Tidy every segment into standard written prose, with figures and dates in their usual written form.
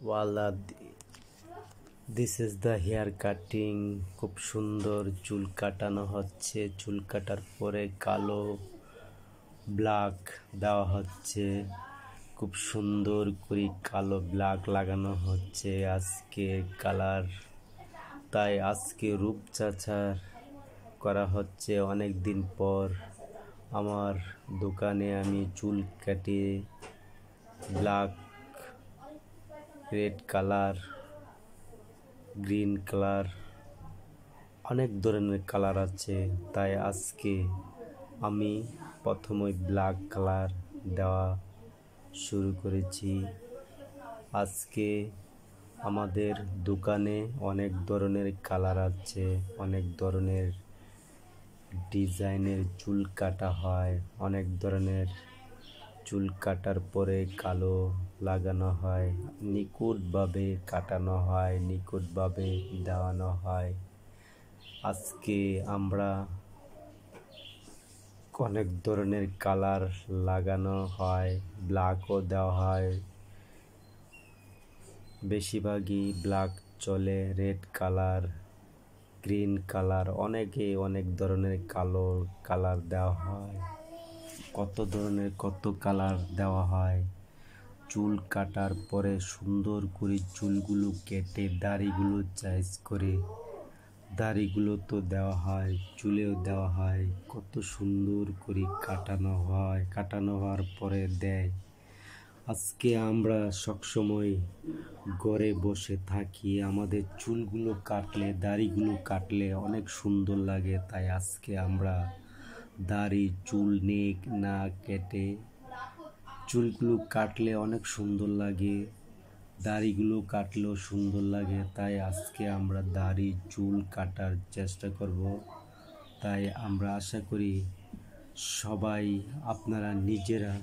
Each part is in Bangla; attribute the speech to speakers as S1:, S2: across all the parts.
S1: ওয়ালা this is the hair cutting. খুব সুন্দর চুল কাটানো হচ্ছে। চুল কাটার পরে কালো ব্ল্যাক দেওয়া হচ্ছে। খুব সুন্দর করে কালো ব্ল্যাক লাগানো হচ্ছে আজকে কালার। তাই আজকে রূপচর্চা করা হচ্ছে অনেক দিন পর। আমার দোকানে আমি চুল কাটি black, red colour, green colour, অনেক ধরনের কালার আছে। তাই আজকে আমি প্রথমে ব্ল্যাক কালার দেওয়া শুরু করেছি। আজকে আমাদের দোকানে অনেক ধরনের কালার আছে, অনেক ধরনের ডিজাইনের চুল কাটা হয়, অনেক ধরনের চুল কাটার পরে কালো লাগানো হয়, নিখুঁতভাবে কাটানো হয়, নিখুঁতভাবে দেওয়ানো হয়। আজকে আমরা অনেক ধরনের কালার লাগানো হয়, ব্ল্যাকও দেওয়া হয়। বেশিরভাগই ব্ল্যাক চলে, রেড কালার, গ্রিন কালার, অনেক ধরনের কালো কালার দেওয়া হয়। কত ধরনের কত কালার দেওয়া হয়। চুল কাটার পরে সুন্দর করে চুলগুলো কেটে দাড়িগুলো সাইজ করে দাড়িগুলো তো দেওয়া হয়, চুলেও দেওয়া হয়। কত সুন্দর করে কাটানো হয়, কাটানো হওয়ার পরে দেয়। আজকে আমরা সবসময় ঘরে বসে থাকি, আমাদের চুলগুলো কাটলে, দাড়িগুলো কাটলে অনেক সুন্দর লাগে। তাই আজকে আমরা দাড়ি চুল না কেটে, চুলগুলো কাটলে অনেক সুন্দর লাগে, দাড়িগুলো কাটলেও সুন্দর লাগে। তাই আজকে আমরা দাড়ি চুল কাটার চেষ্টা করব। তাই আমরা আশা করি সবাই আপনারা নিজেরা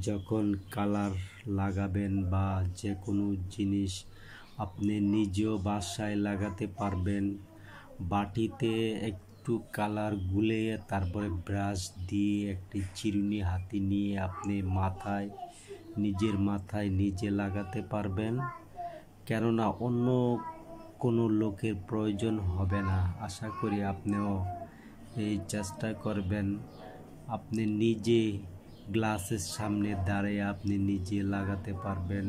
S1: যখন কালার লাগাবেন বা যে কোনো জিনিস আপনি নিজেও বাসায় লাগাতে পারবেন। বাটিতে একটু কালার গুলে তারপরে ব্রাশ দিয়ে একটি চিরুনি হাতে নিয়ে আপনি নিজের মাথায় নিজে লাগাতে পারবেন। কেননা অন্য কোনো লোকের প্রয়োজন হবে না। আশা করি আপনিও এই চেষ্টা করবেন। আপনি নিজে গ্লাসের সামনে দাঁড়িয়ে আপনি নিজে লাগাতে পারবেন,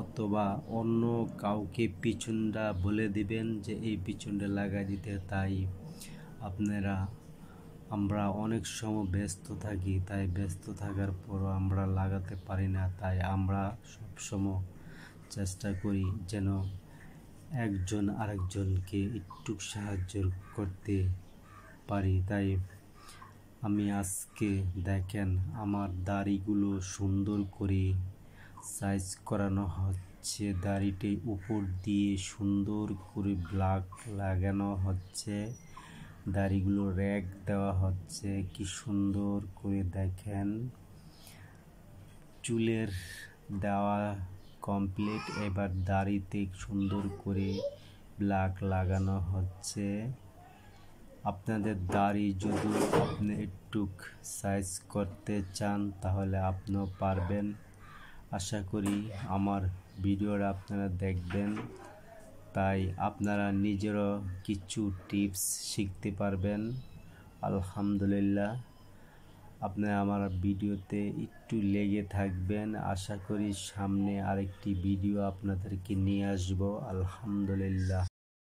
S1: অথবা অন্য কাউকে পিছনটা বলে দিবেন যে এই পিছনটা লাগাই দিতে। তাই আমরা অনেক সময় ব্যস্ত থাকি, তাই ব্যস্ত থাকার পরও আমরা লাগাতে পারি না। তাই আমরা সবসময় চেষ্টা করি যেন একজন আরেকজনকে একটু সাহায্য করতে পারি। তাই আমি আজকে দেখেন আমার দাড়িগুলো সুন্দর করে সাইজ করানো হচ্ছে, দাড়িটি উপর দিয়ে সুন্দর করে ব্ল্যাক লাগানো হচ্ছে, দাড়িগুলো র্যাক দেওয়া হচ্ছে। কি সুন্দর করে দেখেন চুলের দেওয়া কমপ্লিট। এবার দাড়িতে সুন্দর করে ব্ল্যাক লাগানো হচ্ছে। আপনাদের দাড়ি যদি আপনি একটু সাইজ করতে চান তাহলে আপনিও পারবেন। আশা করি আমার ভিডিওটা আপনারা দেখবেন, তাই আপনারা নিজেরও কিছু টিপস শিখতে পারবেন। আলহামদুলিল্লাহ, আপনারা আমার ভিডিওতে একটু লেগে থাকবেন। আশা করি সামনে আরেকটি ভিডিও আপনাদেরকে নিয়ে আসবো। আলহামদুলিল্লাহ।